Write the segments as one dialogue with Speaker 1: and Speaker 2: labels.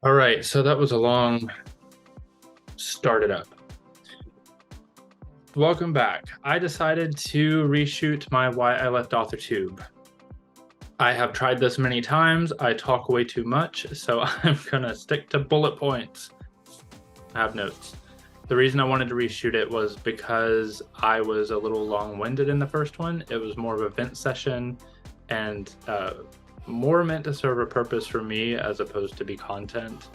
Speaker 1: All right, so that was a long started up. Welcome back. I decided to reshoot my Why I Left Authortube. I have tried this many times. I talk way too much, so I'm gonna stick to bullet points. I have notes. The reason I wanted to reshoot it was because I was a little long-winded in the first one. It was more of a vent session and more meant to serve a purpose for me as opposed to be content,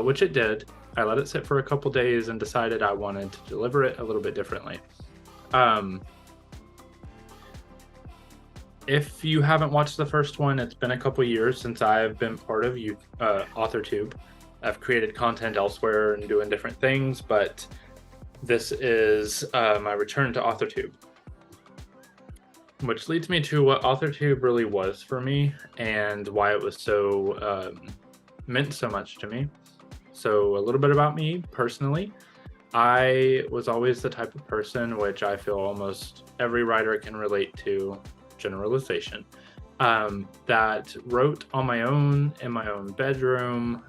Speaker 1: which it did. I let it sit for a couple days and decided I wanted to deliver it a little bit differently. If you haven't watched the first one, it's been a couple years since I've been part of Authortube. I've created content elsewhere and doing different things, but this is my return to Authortube. Which leads me to what Authortube really was for me and why it was so meant so much to me. So a little bit about me personally. I was always the type of person, which I feel almost every writer can relate to, generalization, that wrote on my own in my own bedroom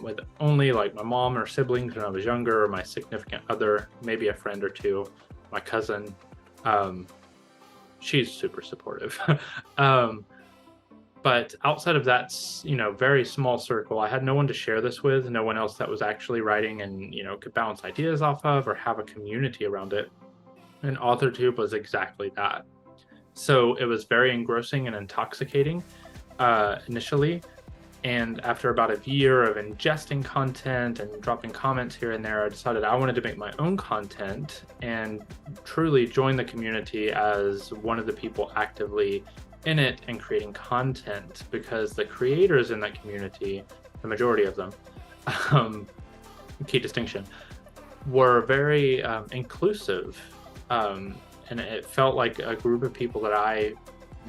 Speaker 1: with only like my mom or siblings when I was younger, or my significant other, maybe a friend or two, my cousin. She's super supportive. But outside of that, very small circle, I had no one to share this with, no one else that was actually writing and, could bounce ideas off of or have a community around it. And Authortube was exactly that. So it was very engrossing and intoxicating initially. And after about a year of ingesting content and dropping comments here and there, I decided I wanted to make my own content and truly join the community as one of the people actively in it and creating content, because the creators in that community, the majority of them, key distinction, were very inclusive. And it felt like a group of people that I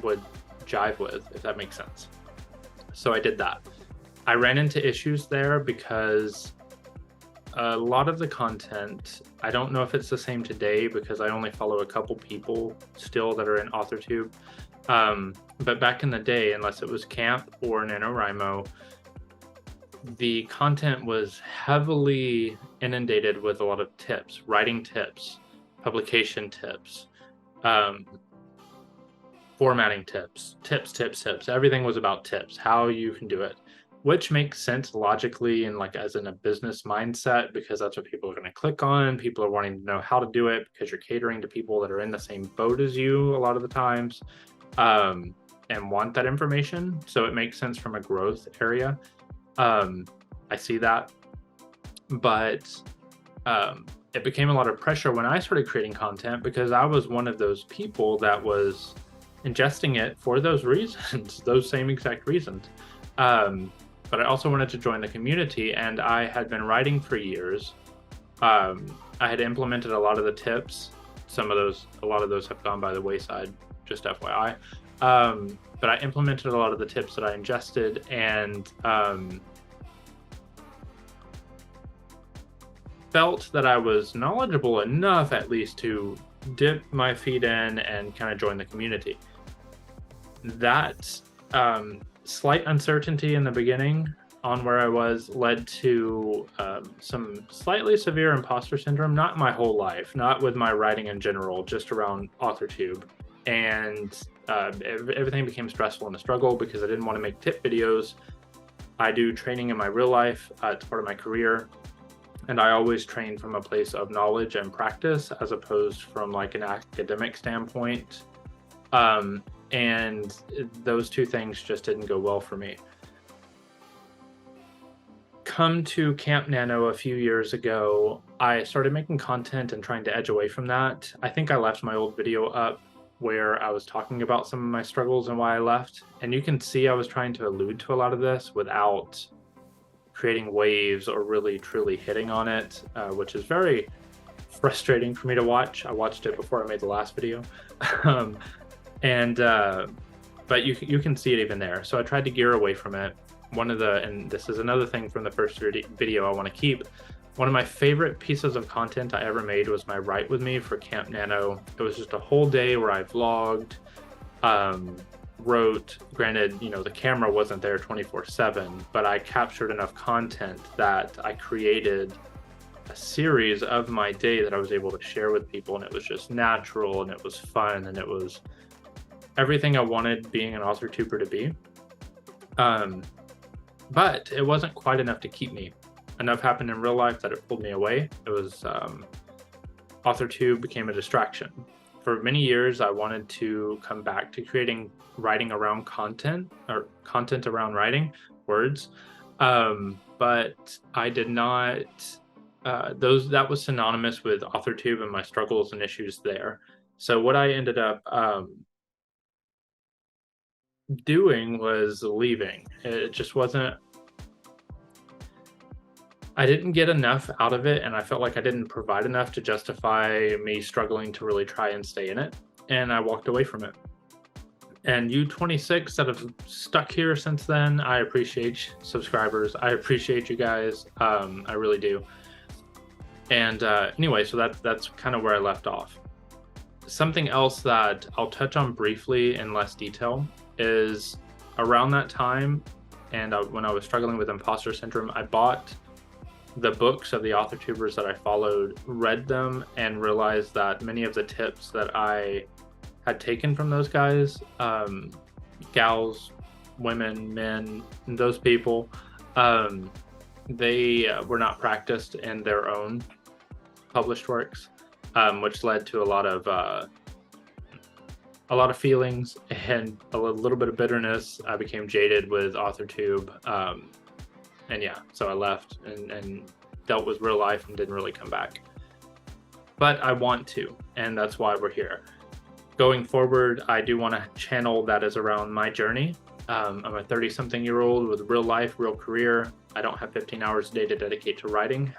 Speaker 1: would jive with, if that makes sense. So I did that. I ran into issues there because a lot of the content, I don't know if it's the same today because I only follow a couple people still that are in Authortube. But back in the day, unless it was camp or NaNoWriMo, the content was heavily inundated with a lot of tips, writing tips, publication tips, formatting tips. Everything was about tips, how you can do it, which makes sense logically and like as in a business mindset, because that's what people are going to click on. People are wanting to know how to do it because you're catering to people that are in the same boat as you a lot of the times, and want that information. So it makes sense from a growth area. I see that, but it became a lot of pressure when I started creating content because I was one of those people that was ingesting it for those reasons, those same exact reasons. But I also wanted to join the community, and I had been writing for years. I had implemented a lot of the tips. A lot of those have gone by the wayside, just FYI. But I implemented a lot of the tips that I ingested, and felt that I was knowledgeable enough at least to dip my feet in and kind of join the community. That slight uncertainty in the beginning on where I was led to some slightly severe imposter syndrome, not my whole life, not with my writing in general, just around Authortube. And everything became stressful and a struggle because I didn't want to make tip videos. I do training in my real life. It's part of my career. And I always train from a place of knowledge and practice as opposed from like an academic standpoint. And those two things just didn't go well for me. Come to Camp Nano a few years ago, I started making content and trying to edge away from that. I think I left my old video up where I was talking about some of my struggles and why I left. And you can see I was trying to allude to a lot of this without creating waves or really truly hitting on it, which is very frustrating for me to watch. I watched it before I made the last video. But you can see it even there. So I tried to gear away from it. And this is another thing from the first video I want to keep. One of my favorite pieces of content I ever made was my Write With Me for Camp Nano. It was just a whole day where I vlogged, wrote, granted, the camera wasn't there 24/7, but I captured enough content that I created a series of my day that I was able to share with people, and it was just natural, and it was fun, and it was everything I wanted being an author tuber to be. But it wasn't quite enough to keep me. Enough happened in real life that it pulled me away. It was Authortube became a distraction. For many years, I wanted to come back to creating writing around content, or content around writing words, but I did not. That was synonymous with Authortube and my struggles and issues there. So what I ended up doing was leaving. It just wasn't. I didn't get enough out of it, and I felt like I didn't provide enough to justify me struggling to really try and stay in it, and I walked away from it. And you 26 that have stuck here since then, I appreciate subscribers. I appreciate you guys. I really do. And anyway, so that's kind of where I left off. Something else that I'll touch on briefly in less detail is around that time, and when I was struggling with imposter syndrome, I bought the books of the author tubers that I followed, read them, and realized that many of the tips that I had taken from those guys, gals, women, men, those people, they were not practiced in their own published works, which led to a lot of feelings and a little bit of bitterness. I became jaded with Authortube. And yeah, so I left and dealt with real life and didn't really come back. But I want to, and that's why we're here. Going forward, I do want a channel that is around my journey. I'm a 30-something-year-old with real life, real career. I don't have 15 hours a day to dedicate to writing.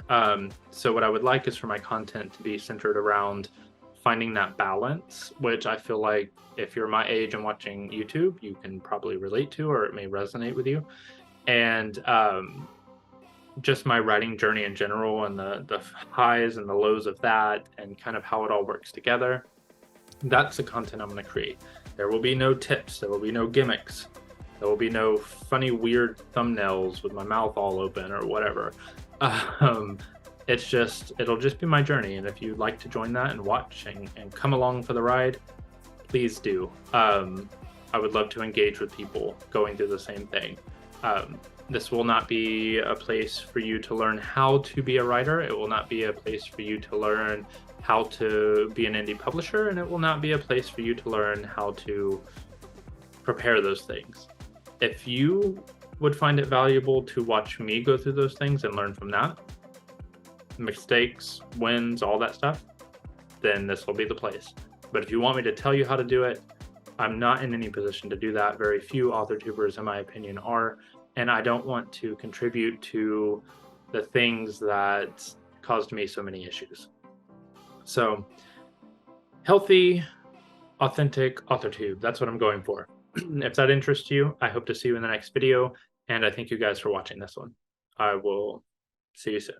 Speaker 1: So what I would like is for my content to be centered around finding that balance, which I feel like if you're my age and watching YouTube, you can probably relate to, or it may resonate with you. And just my writing journey in general, and the highs and the lows of that, and kind of how it all works together. That's the content I'm going to create. There will be no tips. There will be no gimmicks. There will be no funny, weird thumbnails with my mouth all open or whatever. It'll just be my journey. And if you'd like to join that and watch and come along for the ride, please do. I would love to engage with people going through the same thing. This will not be a place for you to learn how to be a writer. It will not be a place for you to learn how to be an indie publisher, and it will not be a place for you to learn how to prepare those things. If you would find it valuable to watch me go through those things and learn from that, mistakes, wins, all that stuff, then this will be the place. But if you want me to tell you how to do it, I'm not in any position to do that. Very few author tubers, in my opinion, are, and I don't want to contribute to the things that caused me so many issues. So, healthy, authentic Authortube, that's what I'm going for. If that interests you, I hope to see you in the next video, and I thank you guys for watching this one. I will see you soon.